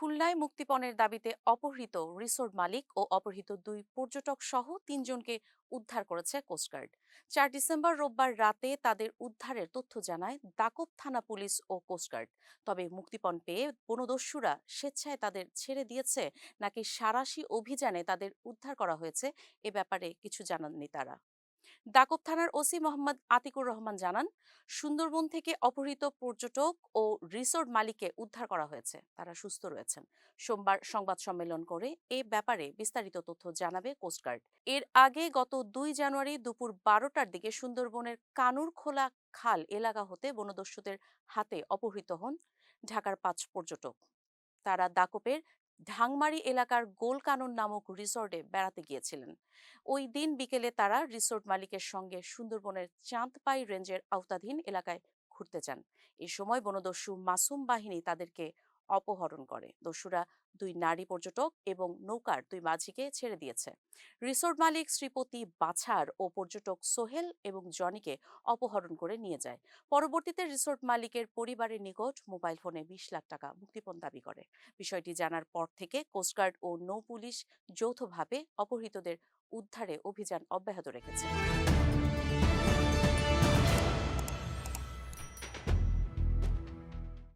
খুলনায় মুক্তিপণের দাবিতে অপহৃত রিসোর্ট মালিক ও অপহৃত দুই পর্যটক সহ তিনজনকে উদ্ধার করেছে কোস্টগার্ড। 4 ডিসেম্বর রোববার রাতে তাদের উদ্ধারের তথ্য জানায় দাকোপ থানা পুলিশ ও কোস্টগার্ড। তবে মুক্তিপণ পেয়ে বনদস্যুরা স্বেচ্ছায় তাদের ছেড়ে দিয়েছে নাকি সাঁড়াশি অভিযানে তাদের উদ্ধার করা হয়েছে, এ ব্যাপারে কিছু জানাননি তারা। দাকোপ থানার ওসি মোহাম্মদ আতিকুর রহমান জানান, সুন্দরবন থেকে অপহৃত পর্যটক ও রিসোর্ট মালিককে উদ্ধার করা হয়েছে, তারা সুস্থ রয়েছেন। সোমবার সংবাদ সম্মেলন করে এ ব্যাপারে বিস্তারিত তথ্য জানাবে কোস্টগার্ড। এর আগে গত 2 জানুয়ারি দুপুর 12টার দিকে সুন্দরবনের কানুরখোলা খাল এলাকা হতে বনদস্যুদের হাতে অপহৃত হন ঢাকার 5 পর্যটক। তারা দাকোপের ঢাংমারি এলাকার গোল কানন নামক রিসোর্টে বেড়াতে গিয়েছিলেন। ওই দিন বিকেলে তারা রিসোর্ট মালিকের সঙ্গে সুন্দরবনের চাঁদপাই রেঞ্জের আওতাধীন এলাকায় ঘুরতে যান। এ সময় বনদস্যু মাসুম বাহিনী তাদেরকে অপহরণ করে। দস্যুরা দুই নারী পর্যটক এবং নৌকার দুই মাঝিকে ছেড়ে দিয়েছে। রিসোর্ট মালিক শ্রীপতি বাছার ও পর্যটক সোহেল এবং জনিকে অপহরণ করে নিয়ে যায়। পরবর্তীতে রিসোর্ট মালিকের পরিবারের নিকট মোবাইল ফোনে 20 লাখ টাকা মুক্তিপণ দাবি করে। বিষয়টি জানার পর থেকে কোস্টগার্ড ও নৌ পুলিশ যৌথভাবে অপহৃতদের উদ্ধারে অভিযান অব্যাহত রেখেছে।